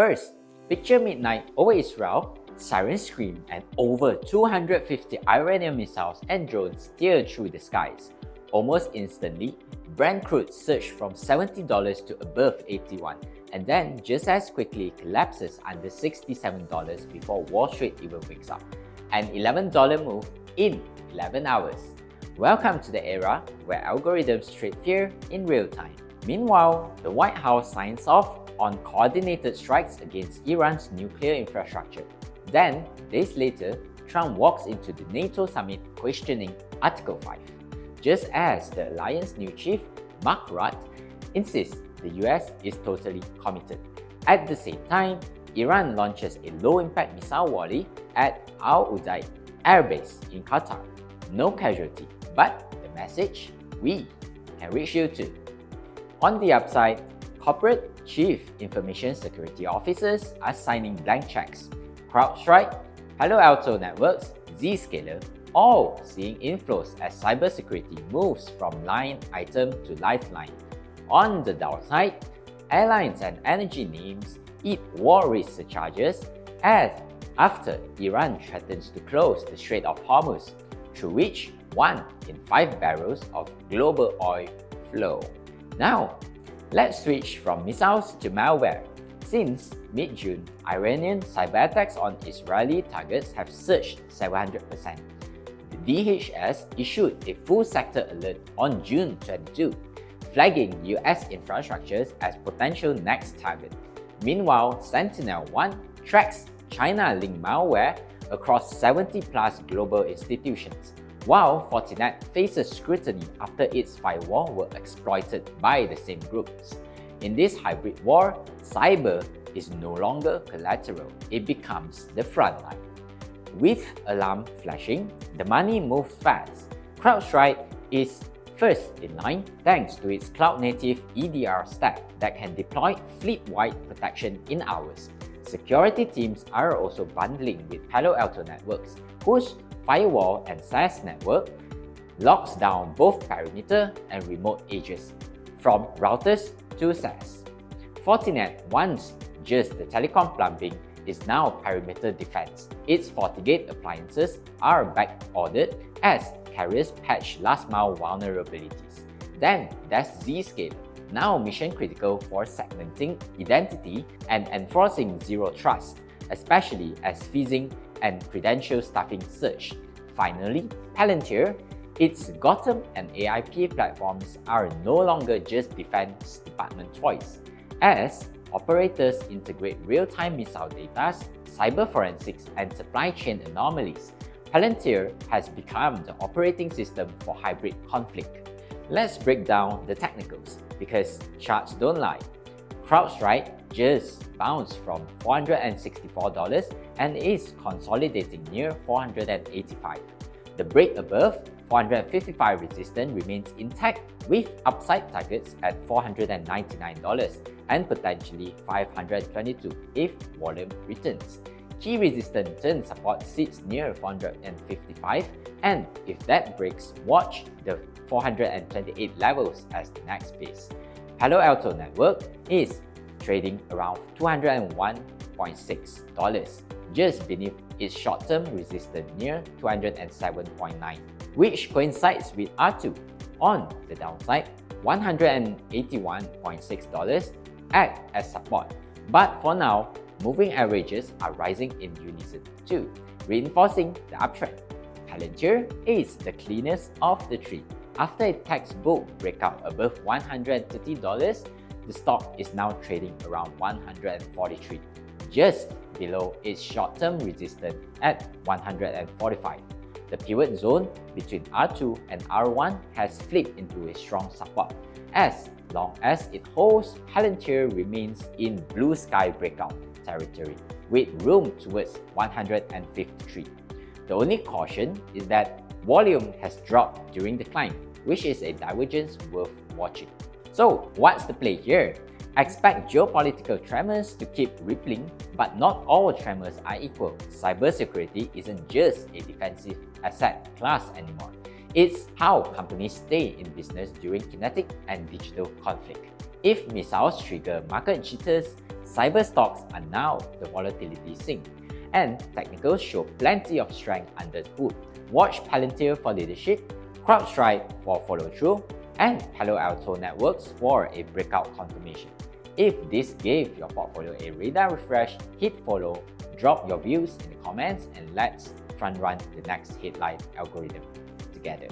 First, picture midnight over Israel, sirens scream and over 250 Iranian missiles and drones tear through the skies. Almost instantly, Brent crude surged from $70 to above 81 and then just as quickly collapses under $67 before Wall Street even wakes up. An $11 move in 11 hours. Welcome to the era where algorithms trade fear in real time. Meanwhile, the White House signs off on coordinated strikes against Iran's nuclear infrastructure. Then, days later, Trump walks into the NATO summit questioning Article 5. Just as the alliance new chief, Mark Rutte, insists the US is totally committed. At the same time, Iran launches a low-impact missile volley at Al Udeid Air Base in Qatar. No casualty, but the message, we can reach you too. On the upside, corporate chief information security officers are signing blank checks. CrowdStrike, Palo Alto Networks, Zscaler, all seeing inflows as cybersecurity moves from line item to lifeline. On the downside, airlines and energy names eat war risk surcharges as after Iran threatens to close the Strait of Hormuz, through which 1 in 5 barrels of global oil flow. Now, let's switch from missiles to malware. Since mid-June, Iranian cyber attacks on Israeli targets have surged 700%. The DHS issued a full sector alert on June 22, flagging US infrastructures as potential next target. Meanwhile, Sentinel-1 tracks China-linked malware across 70-plus global institutions, while Fortinet faces scrutiny after its firewall were exploited by the same groups. In this hybrid war, cyber is no longer collateral, it becomes the front line. With alarm flashing, the money moves fast. CrowdStrike is first in line thanks to its cloud-native EDR stack that can deploy fleet-wide protection in hours. Security teams are also bundling with Palo Alto Networks, whose firewall and SaaS network locks down both perimeter and remote edges, from routers to SaaS. Fortinet, once just the telecom plumbing, is now perimeter defense. Its FortiGate appliances are back-ordered as carriers patch last-mile vulnerabilities. Then there's Zscaler, now mission-critical for segmenting identity and enforcing zero trust, especially as phishing and credential stuffing surge. Finally, Palantir, its Gotham and AIP platforms are no longer just Defense Department toys, as operators integrate real-time missile data, cyber forensics, and supply chain anomalies. Palantir has become the operating system for hybrid conflict. Let's break down the technicals, because charts don't lie. CrowdStrike just bounced from $464 and is consolidating near $485. The break above $455 resistance remains intact with upside targets at $499 and potentially $522 if volume returns. Key resistance turn support sits near 455, and if that breaks, watch the 428 levels as the next base. Palo Alto Network is trading around $201.6, just beneath its short-term resistance near 207.9, which coincides with R2. On the downside, $181.6 act as support, but for now, moving averages are rising in unison too, reinforcing the uptrend. Palantir is the cleanest of the three. After a textbook breakout above $130, the stock is now trading around $143, just below its short-term resistance at $145. The pivot zone between R2 and R1 has flipped into a strong support. As long as it holds, Palantir remains in blue sky breakout territory with room towards 153. The only caution is that volume has dropped during the climb, which is a divergence worth watching. So what's the play here? Expect geopolitical tremors to keep rippling, but not all tremors are equal. Cybersecurity isn't just a defensive asset class anymore. It's how companies stay in business during kinetic and digital conflict. If missiles trigger market jitters, cyber stocks are now the volatility sink, and technicals show plenty of strength under the hood. Watch Palantir for leadership, CrowdStrike for follow-through, and Palo Alto Networks for a breakout confirmation. If this gave your portfolio a radar refresh, hit follow, drop your views in the comments, and let's front run the next headline algorithm together.